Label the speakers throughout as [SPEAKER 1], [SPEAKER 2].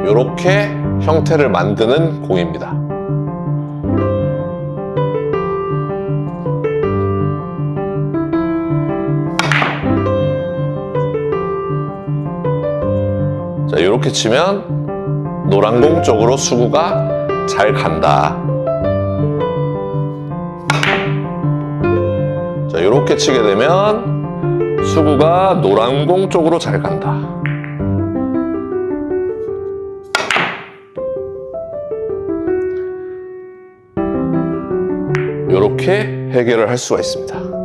[SPEAKER 1] 이렇게 형태를 만드는 공입니다. 자, 이렇게 치면 노란 공 쪽으로 수구가 잘 간다. 자, 이렇게 치게 되면 수구가 노란 공 쪽으로 잘 간다. 이렇게 해결을 할 수가 있습니다.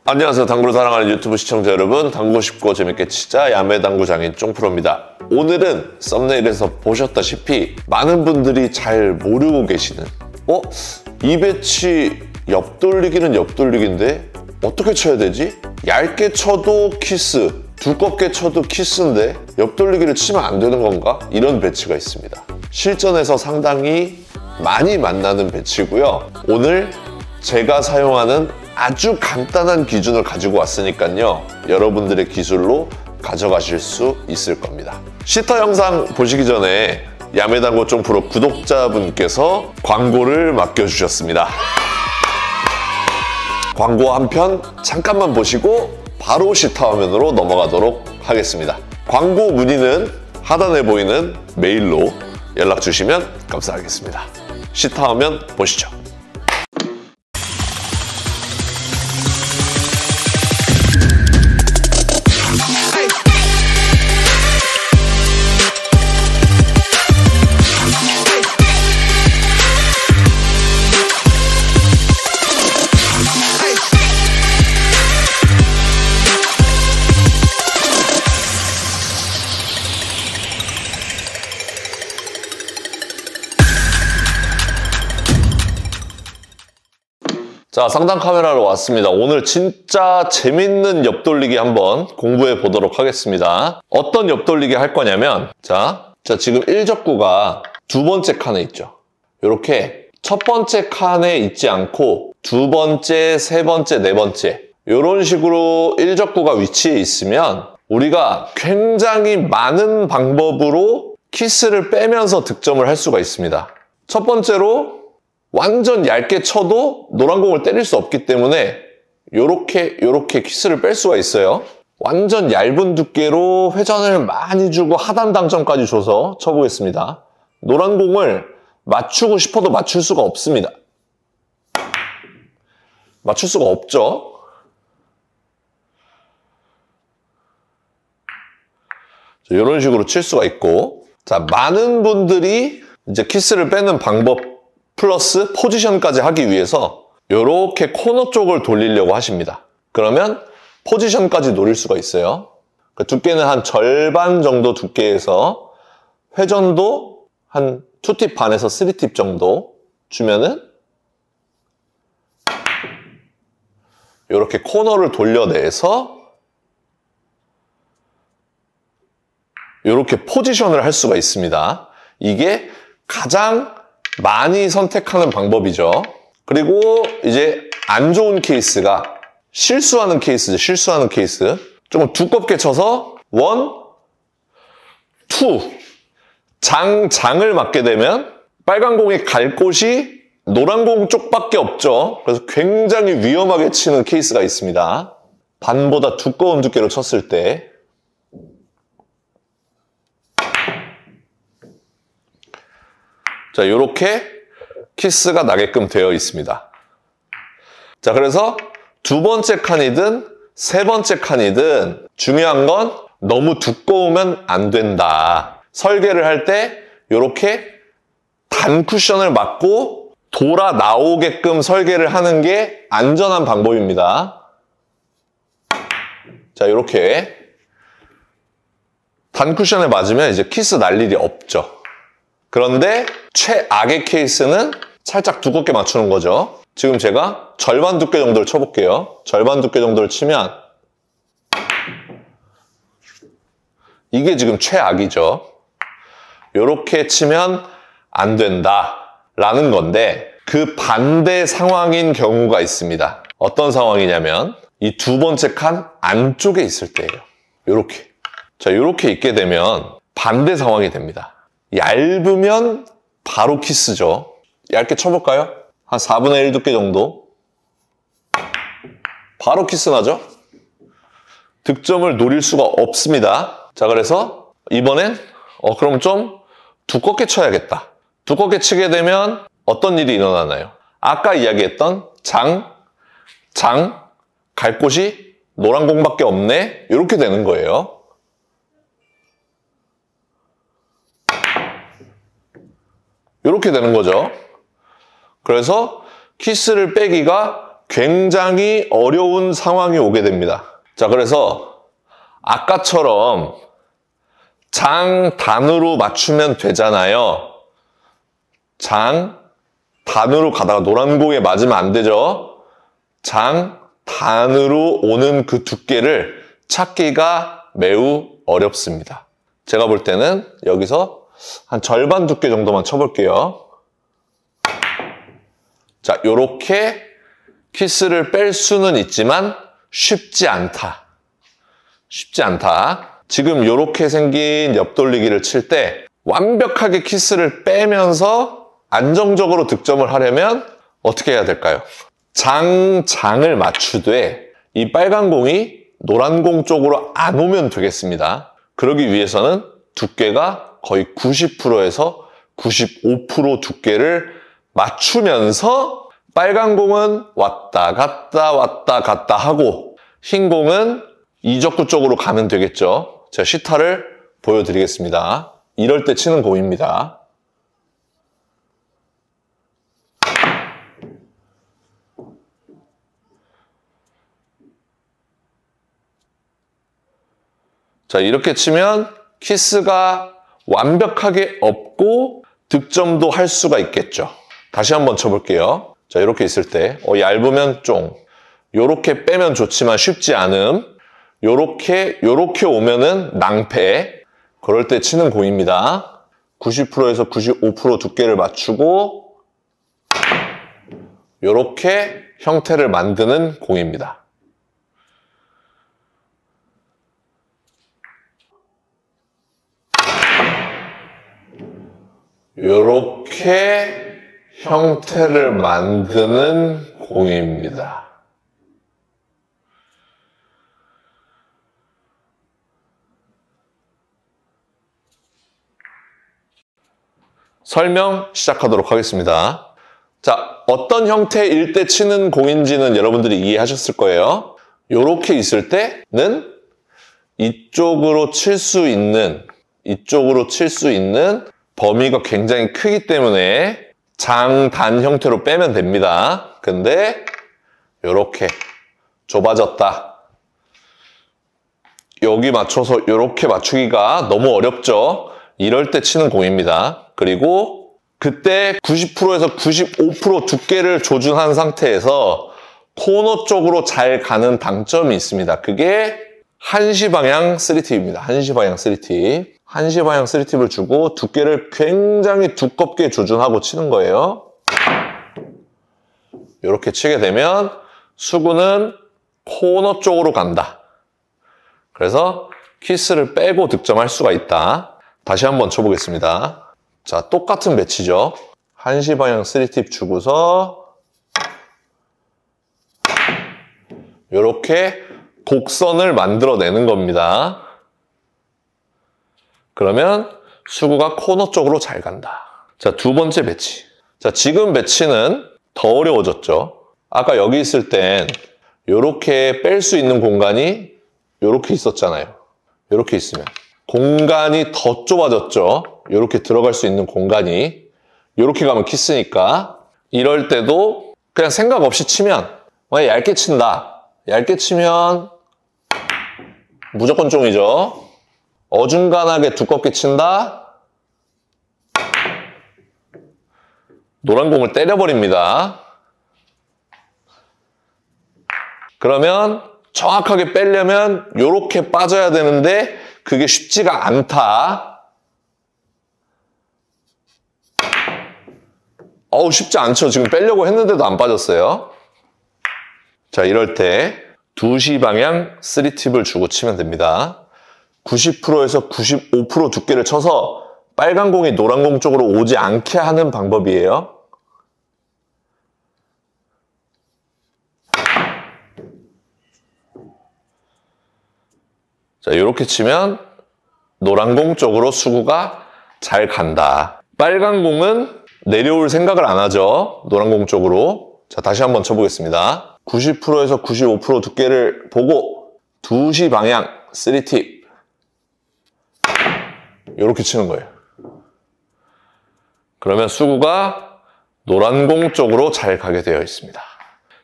[SPEAKER 1] 안녕하세요. 당구를 사랑하는 유튜브 시청자 여러분, 당구 쉽고 재밌게 치자 야매당구 장인 쫑프로입니다. 오늘은 썸네일에서 보셨다시피 많은 분들이 잘 모르고 계시는 이 배치 옆돌리기는 옆돌리기인데 어떻게 쳐야 되지? 얇게 쳐도 키스, 두껍게 쳐도 키스인데 옆돌리기를 치면 안 되는 건가? 이런 배치가 있습니다. 실전에서 상당히 많이 만나는 배치고요. 오늘 제가 사용하는 아주 간단한 기준을 가지고 왔으니까요. 여러분들의 기술로 가져가실 수 있을 겁니다. 시터 영상 보시기 전에 야매당구 쫑프로 구독자분께서 광고를 맡겨주셨습니다. 광고 한 편 잠깐만 보시고 바로 시터 화면으로 넘어가도록 하겠습니다. 광고 문의는 하단에 보이는 메일로 연락 주시면 감사하겠습니다. 시터 화면 보시죠. 자, 상단 카메라로 왔습니다. 오늘 진짜 재밌는 옆돌리기 한번 공부해 보도록 하겠습니다. 어떤 옆돌리기 할 거냐면 자 지금 1적구가 두 번째 칸에 있죠. 이렇게 첫 번째 칸에 있지 않고 두 번째, 세 번째, 네 번째 이런 식으로 1적구가 위치해 있으면 우리가 굉장히 많은 방법으로 키스를 빼면서 득점을 할 수가 있습니다. 첫 번째로 완전 얇게 쳐도 노란 공을 때릴 수 없기 때문에 요렇게 키스를 뺄 수가 있어요. 완전 얇은 두께로 회전을 많이 주고 하단 당점까지 줘서 쳐보겠습니다. 노란 공을 맞추고 싶어도 맞출 수가 없습니다. 맞출 수가 없죠. 이런 식으로 칠 수가 있고, 자, 많은 분들이 이제 키스를 빼는 방법 플러스 포지션까지 하기 위해서 이렇게 코너 쪽을 돌리려고 하십니다. 그러면 포지션까지 노릴 수가 있어요. 두께는 한 절반 정도 두께에서 회전도 한 2팁 반에서 3팁 정도 주면은 이렇게 코너를 돌려내서 이렇게 포지션을 할 수가 있습니다. 이게 가장 많이 선택하는 방법이죠. 그리고 이제 안 좋은 케이스가 실수하는 케이스죠. 실수하는 케이스. 조금 두껍게 쳐서 1, 2 장을 맞게 되면 빨간 공이 갈 곳이 노란 공 쪽밖에 없죠. 그래서 굉장히 위험하게 치는 케이스가 있습니다. 반보다 두꺼운 두께로 쳤을 때 자, 요렇게 키스가 나게끔 되어 있습니다. 자, 그래서 두 번째 칸이든 세 번째 칸이든 중요한 건 너무 두꺼우면 안 된다. 설계를 할 때 요렇게 단 쿠션을 맞고 돌아 나오게끔 설계를 하는 게 안전한 방법입니다. 자, 요렇게 단 쿠션에 맞으면 이제 키스 날 일이 없죠. 그런데 최악의 케이스는 살짝 두껍게 맞추는 거죠. 지금 제가 절반 두께 정도를 쳐볼게요. 절반 두께 정도를 치면 이게 지금 최악이죠. 이렇게 치면 안 된다라는 건데 그 반대 상황인 경우가 있습니다. 어떤 상황이냐면 이 두 번째 칸 안쪽에 있을 때예요. 요렇게. 자, 요렇게 있게 되면 반대 상황이 됩니다. 얇으면 바로 키스죠. 얇게 쳐볼까요? 한 4분의 1 두께 정도. 바로 키스 나죠? 득점을 노릴 수가 없습니다. 자, 그래서 이번엔 그럼 좀 두껍게 쳐야겠다. 두껍게 치게 되면 어떤 일이 일어나나요? 아까 이야기했던 갈 곳이 노란 공밖에 없네? 이렇게 되는 거예요. 이렇게 되는 거죠. 그래서 키스를 빼기가 굉장히 어려운 상황이 오게 됩니다. 자, 그래서 아까처럼 단으로 맞추면 되잖아요. 단으로 가다가 노란 공에 맞으면 안 되죠. 단으로 오는 그 두께를 찾기가 매우 어렵습니다. 제가 볼 때는 여기서 한 절반 두께 정도만 쳐볼게요. 자, 요렇게 키스를 뺄 수는 있지만 쉽지 않다. 쉽지 않다. 지금 요렇게 생긴 옆돌리기를 칠 때 완벽하게 키스를 빼면서 안정적으로 득점을 하려면 어떻게 해야 될까요? 장을 맞추되 이 빨간 공이 노란 공 쪽으로 안 오면 되겠습니다. 그러기 위해서는 두께가 거의 90%에서 95% 두께를 맞추면서 빨간 공은 왔다 갔다 하고 흰 공은 이적구 쪽으로 가면 되겠죠. 제가 시타를 보여드리겠습니다. 이럴 때 치는 공입니다. 자, 이렇게 치면 키스가 완벽하게 없고 득점도 할 수가 있겠죠. 다시 한번 쳐볼게요. 자, 이렇게 있을 때 얇으면 쫑, 요렇게 빼면 좋지만 쉽지 않음, 요렇게 오면은 낭패. 그럴 때 치는 공입니다. 90%에서 95% 두께를 맞추고 요렇게 형태를 만드는 공입니다. 요렇게 형태를 만드는 공입니다. 설명 시작하도록 하겠습니다. 자, 어떤 형태일 때 치는 공인지는 여러분들이 이해하셨을 거예요. 요렇게 있을 때는 이쪽으로 칠 수 있는 범위가 굉장히 크기 때문에 단 형태로 빼면 됩니다. 근데 요렇게 좁아졌다. 여기 맞춰서 요렇게 맞추기가 너무 어렵죠. 이럴 때 치는 공입니다. 그리고 그때 90%에서 95% 두께를 조준한 상태에서 코너 쪽으로 잘 가는 당점이 있습니다. 그게 한시 방향 3팁입니다. 한시 방향 3팁. 한시 방향 3팁을 주고 두께를 굉장히 두껍게 조준하고 치는 거예요. 이렇게 치게 되면 수구는 코너 쪽으로 간다. 그래서 키스를 빼고 득점할 수가 있다. 다시 한번 쳐보겠습니다. 자, 똑같은 배치죠. 한시 방향 3팁 주고서 이렇게 곡선을 만들어내는 겁니다. 그러면 수구가 코너 쪽으로 잘 간다. 자, 두 번째 배치. 자, 지금 배치는 더 어려워졌죠. 아까 여기 있을 땐 이렇게 뺄 수 있는 공간이 이렇게 있었잖아요. 이렇게 있으면 공간이 더 좁아졌죠. 이렇게 들어갈 수 있는 공간이. 이렇게 가면 키스니까. 이럴 때도 그냥 생각 없이 치면 얇게 친다. 얇게 치면 무조건 쫑이죠. 어중간하게 두껍게 친다. 노란 공을 때려버립니다. 그러면 정확하게 빼려면 이렇게 빠져야 되는데 그게 쉽지가 않다. 쉽지 않죠. 지금 빼려고 했는데도 안 빠졌어요. 자, 이럴 때 2시 방향 3팁을 주고 치면 됩니다. 90%에서 95% 두께를 쳐서 빨간 공이 노란 공 쪽으로 오지 않게 하는 방법이에요. 자, 이렇게 치면 노란 공 쪽으로 수구가 잘 간다. 빨간 공은 내려올 생각을 안 하죠. 노란 공 쪽으로. 자, 다시 한번 쳐보겠습니다. 90%에서 95% 두께를 보고 2시 방향 3팁. 이렇게 치는 거예요. 그러면 수구가 노란 공 쪽으로 잘 가게 되어 있습니다.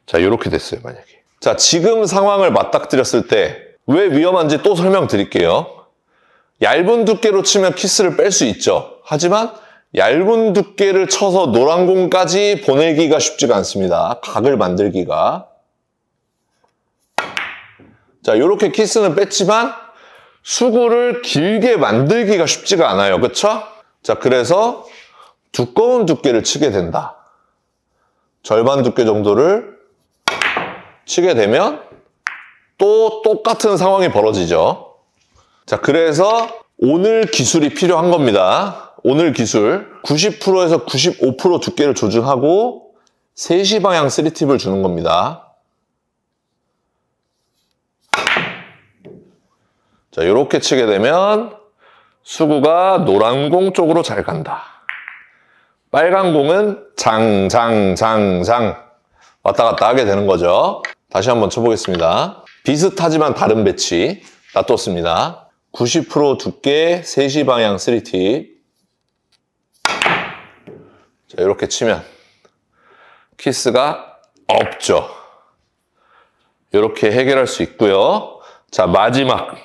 [SPEAKER 1] 자, 이렇게 됐어요, 만약에. 자, 지금 상황을 맞닥뜨렸을 때 왜 위험한지 또 설명드릴게요. 얇은 두께로 치면 키스를 뺄 수 있죠. 하지만 얇은 두께를 쳐서 노란 공까지 보내기가 쉽지가 않습니다. 각을 만들기가. 자, 이렇게 키스는 뺐지만 수구를 길게 만들기가 쉽지가 않아요. 그쵸? 자, 그래서 두꺼운 두께를 치게 된다. 절반 두께 정도를 치게 되면 또 똑같은 상황이 벌어지죠. 자, 그래서 오늘 기술이 필요한 겁니다. 오늘 기술 90%에서 95% 두께를 조정하고 3시 방향 3팁을 주는 겁니다. 자, 이렇게 치게 되면 수구가 노란 공 쪽으로 잘 간다. 빨간 공은 장 왔다 갔다 하게 되는 거죠. 다시 한번 쳐보겠습니다. 비슷하지만 다른 배치 놔뒀습니다. 90% 두께 3시 방향 3팁. 자, 이렇게 치면 키스가 없죠. 이렇게 해결할 수 있고요. 자, 마지막은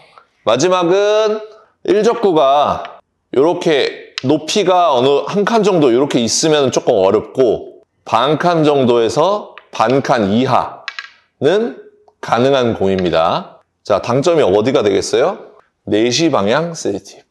[SPEAKER 1] 일적구가 이렇게 높이가 어느 한 칸 정도 이렇게 있으면 조금 어렵고 반 칸 정도에서 반 칸 이하는 가능한 공입니다. 자, 당점이 어디가 되겠어요? 4시 방향 3팁.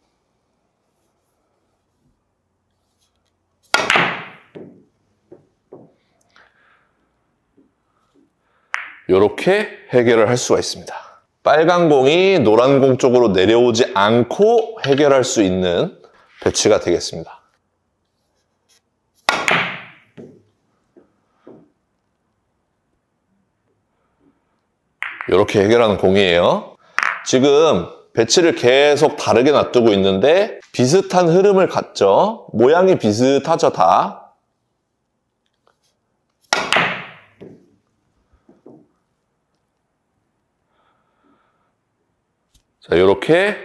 [SPEAKER 1] 이렇게 해결을 할 수가 있습니다. 빨간 공이 노란 공 쪽으로 내려오지 않고 해결할 수 있는 배치가 되겠습니다. 이렇게 해결하는 공이에요. 지금 배치를 계속 다르게 놔두고 있는데 비슷한 흐름을 갖죠. 모양이 비슷하죠, 다. 자, 이렇게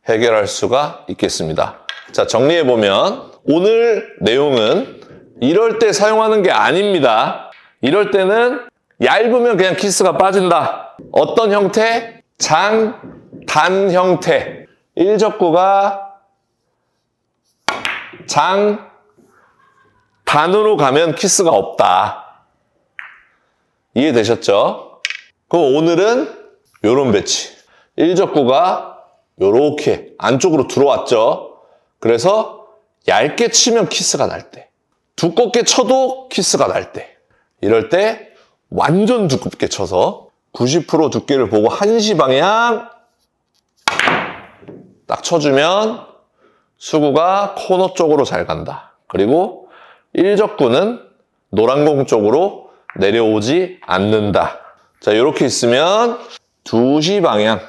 [SPEAKER 1] 해결할 수가 있겠습니다. 자, 정리해보면 오늘 내용은 이럴 때 사용하는 게 아닙니다. 이럴 때는 얇으면 그냥 키스가 빠진다. 어떤 형태? 단 형태. 일적구가 단으로 가면 키스가 없다. 이해되셨죠? 그럼 오늘은 이런 배치. 일적구가 이렇게 안쪽으로 들어왔죠. 그래서 얇게 치면 키스가 날 때, 두껍게 쳐도 키스가 날 때, 이럴 때 완전 두껍게 쳐서 90% 두께를 보고 1시 방향 딱 쳐주면 수구가 코너 쪽으로 잘 간다. 그리고 일적구는 노란 공 쪽으로 내려오지 않는다. 자, 이렇게 있으면 2시 방향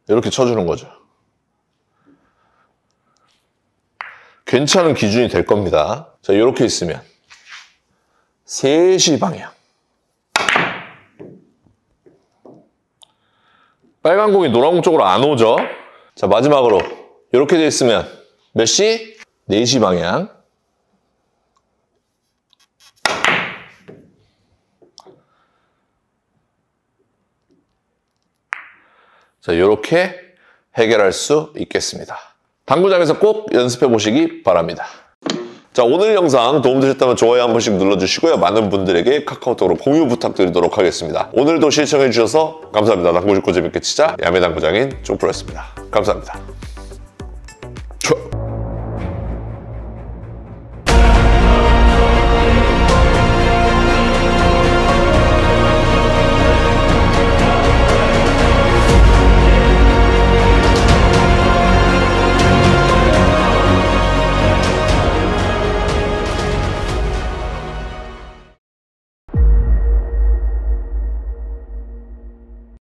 [SPEAKER 1] 이렇게 쳐주는 거죠. 괜찮은 기준이 될 겁니다. 자, 이렇게 있으면 3시 방향. 빨간 공이 노란 공 쪽으로 안 오죠. 자, 마지막으로 이렇게 돼 있으면 몇 시? 4시 방향. 자, 이렇게 해결할 수 있겠습니다. 당구장에서 꼭 연습해 보시기 바랍니다. 자, 오늘 영상 도움되셨다면 좋아요 한 번씩 눌러주시고요. 많은 분들에게 카카오톡으로 공유 부탁드리도록 하겠습니다. 오늘도 시청해 주셔서 감사합니다. 당구 쉽고 재밌게 치자 야매당구장인 쫑프로였습니다. 감사합니다.